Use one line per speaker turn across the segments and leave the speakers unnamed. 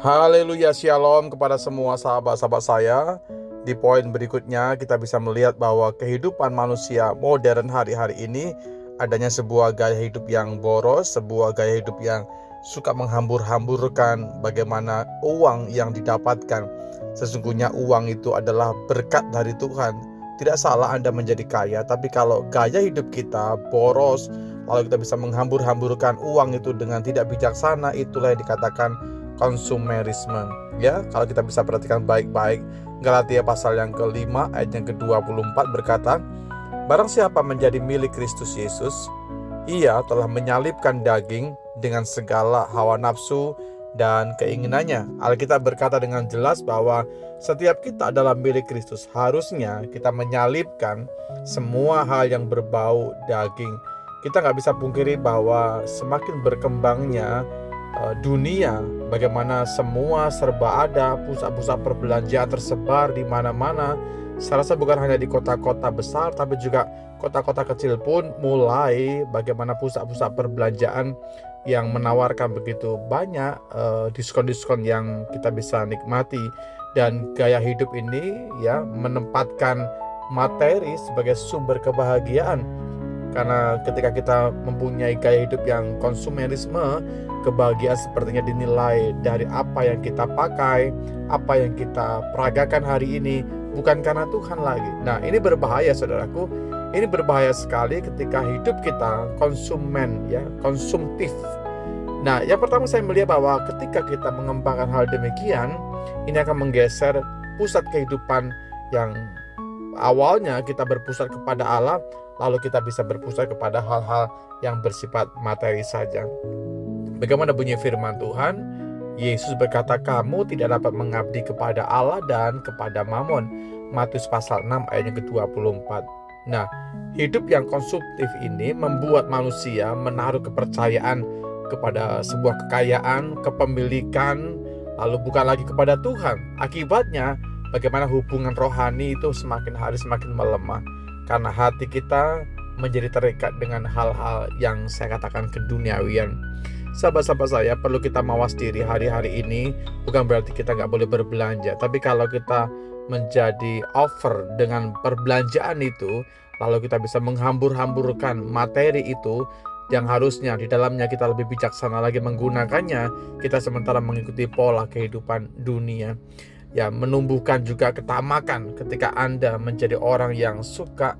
Haleluya, shalom kepada semua sahabat-sahabat saya. Di poin berikutnya kita bisa melihat bahwa kehidupan manusia modern hari-hari ini adanya sebuah gaya hidup yang boros, sebuah gaya hidup yang suka menghambur-hamburkan bagaimana uang yang didapatkan. Sesungguhnya uang itu adalah berkat dari Tuhan. Tidak salah Anda menjadi kaya, tapi kalau gaya hidup kita boros, lalu kita bisa menghambur-hamburkan uang itu dengan tidak bijaksana, itulah yang dikatakan konsumerisme. Ya, kalau kita bisa perhatikan baik-baik, Galatia pasal yang ke-5 ayat yang ke-24 berkata, barang siapa menjadi milik Kristus Yesus, ia telah menyalibkan daging dengan segala hawa nafsu dan keinginannya. Alkitab berkata dengan jelas bahwa setiap kita adalah milik Kristus. Harusnya kita menyalibkan semua hal yang berbau daging. Kita nggak bisa pungkiri bahwa semakin berkembangnya dunia, bagaimana semua serba ada, pusat-pusat perbelanjaan tersebar di mana-mana. Saya rasa bukan hanya di kota-kota besar, tapi juga kota-kota kecil pun mulai bagaimana pusat-pusat perbelanjaan yang menawarkan begitu banyak diskon-diskon yang kita bisa nikmati. Dan gaya hidup ini ya menempatkan materi sebagai sumber kebahagiaan. Karena ketika kita mempunyai gaya hidup yang konsumerisme, kebahagiaan sepertinya dinilai dari apa yang kita pakai, apa yang kita peragakan hari ini, bukan karena Tuhan lagi. Nah, ini berbahaya saudaraku. Ini berbahaya sekali ketika hidup kita konsumen, ya, konsumtif. Nah, yang pertama saya melihat bahwa ketika kita mengembangkan hal demikian, ini akan menggeser pusat kehidupan yang awalnya kita berpusat kepada Allah, lalu kita bisa berpusat kepada hal-hal yang bersifat materi saja. Bagaimana bunyi firman Tuhan? Yesus berkata, kamu tidak dapat mengabdi kepada Allah dan kepada Mamon. Matius pasal 6 ayat yang ke-24. Nah, hidup yang konsumtif ini membuat manusia menaruh kepercayaan kepada sebuah kekayaan, kepemilikan, lalu bukan lagi kepada Tuhan. Akibatnya, bagaimana hubungan rohani itu semakin hari semakin melemah. Karena hati kita menjadi terikat dengan hal-hal yang saya katakan keduniawian. Sahabat-sahabat saya, perlu kita mawas diri hari-hari ini. Bukan berarti kita gak boleh berbelanja, tapi kalau kita menjadi over dengan perbelanjaan itu, lalu kita bisa menghambur-hamburkan materi itu yang harusnya di dalamnya kita lebih bijaksana lagi menggunakannya, kita sementara mengikuti pola kehidupan dunia. Ya, menumbuhkan juga ketamakan ketika Anda menjadi orang yang suka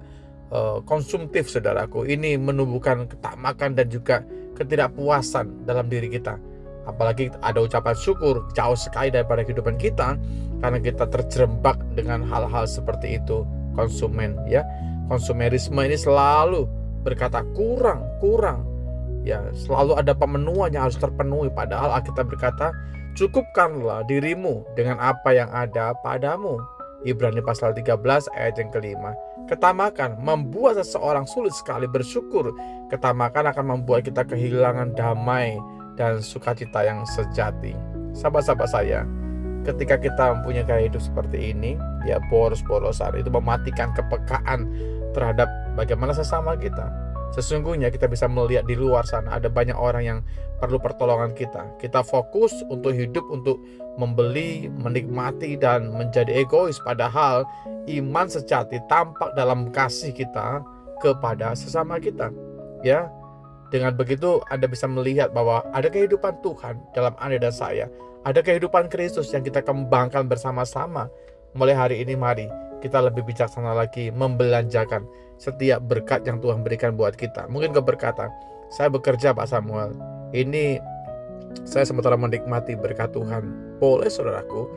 konsumtif, saudaraku. Ini menumbuhkan ketamakan dan juga ketidakpuasan dalam diri kita. Apalagi ada ucapan syukur jauh sekali daripada kehidupan kita, karena kita terjerembab dengan hal-hal seperti itu. Konsumen, ya, konsumerisme ini selalu berkata kurang. Ya, selalu ada pemenuhan yang harus terpenuhi, padahal Alkitab berkata, cukupkanlah dirimu dengan apa yang ada padamu. Ibrani pasal 13 ayat yang ke-5. Ketamakan membuat seseorang sulit sekali bersyukur. Ketamakan akan membuat kita kehilangan damai dan sukacita yang sejati. Sahabat-sahabat saya, ketika kita mempunyai gaya hidup seperti ini, ya boros-borosan, itu mematikan kepekaan terhadap bagaimana sesama kita. Sesungguhnya kita bisa melihat di luar sana ada banyak orang yang perlu pertolongan kita. Kita fokus untuk hidup, untuk membeli, menikmati, dan menjadi egois. Padahal iman sejati tampak dalam kasih kita kepada sesama kita. Ya, dengan begitu Anda bisa melihat bahwa ada kehidupan Tuhan dalam Anda dan saya. Ada kehidupan Kristus yang kita kembangkan bersama-sama. Mulai hari ini mari kita lebih bijaksana lagi membelanjakan setiap berkat yang Tuhan berikan buat kita. Mungkin kau berkata, saya bekerja Pak Samuel, ini saya sementara menikmati berkat Tuhan. Boleh saudaraku.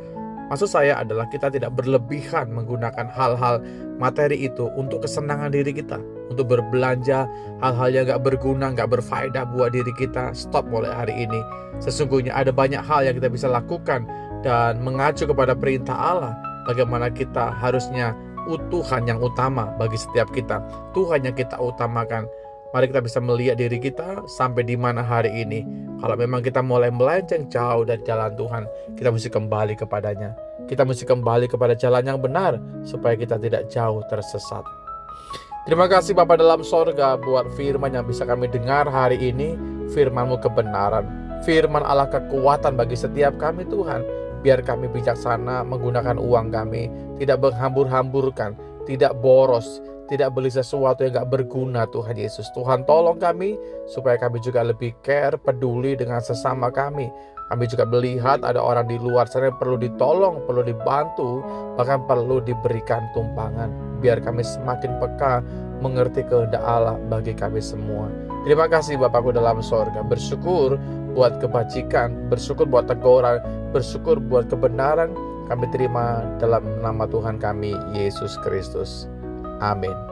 Maksud saya adalah kita tidak berlebihan menggunakan hal-hal materi itu untuk kesenangan diri kita, untuk berbelanja hal-hal yang gak berguna, gak berfaedah buat diri kita. Stop mulai hari ini. Sesungguhnya ada banyak hal yang kita bisa lakukan dan mengacu kepada perintah Allah, bagaimana kita harusnya Tuhan yang utama bagi setiap kita. Tuhan yang kita utamakan. Mari kita bisa melihat diri kita sampai di mana hari ini. Kalau memang kita mulai melenceng jauh dari jalan Tuhan, kita mesti kembali kepadanya. Kita mesti kembali kepada jalan yang benar supaya kita tidak jauh tersesat. Terima kasih Bapa dalam sorga buat firman yang bisa kami dengar hari ini. Firman-Mu kebenaran. firman Allah kekuatan bagi setiap kami Tuhan. Biar kami bijaksana menggunakan uang kami, tidak menghambur-hamburkan, tidak boros, tidak beli sesuatu yang gak berguna Tuhan Yesus. Tuhan tolong kami supaya kami juga lebih care, peduli dengan sesama kami. Kami juga melihat ada orang di luar sana yang perlu ditolong, perlu dibantu, bahkan perlu diberikan tumpangan. Biar kami semakin peka mengerti kehendak Allah bagi kami semua. Terima kasih Bapakku dalam sorga. Bersyukur buat kebajikan, bersyukur buat teguran, bersyukur buat kebenaran. Kami terima dalam nama Tuhan kami, Yesus Kristus. Amin.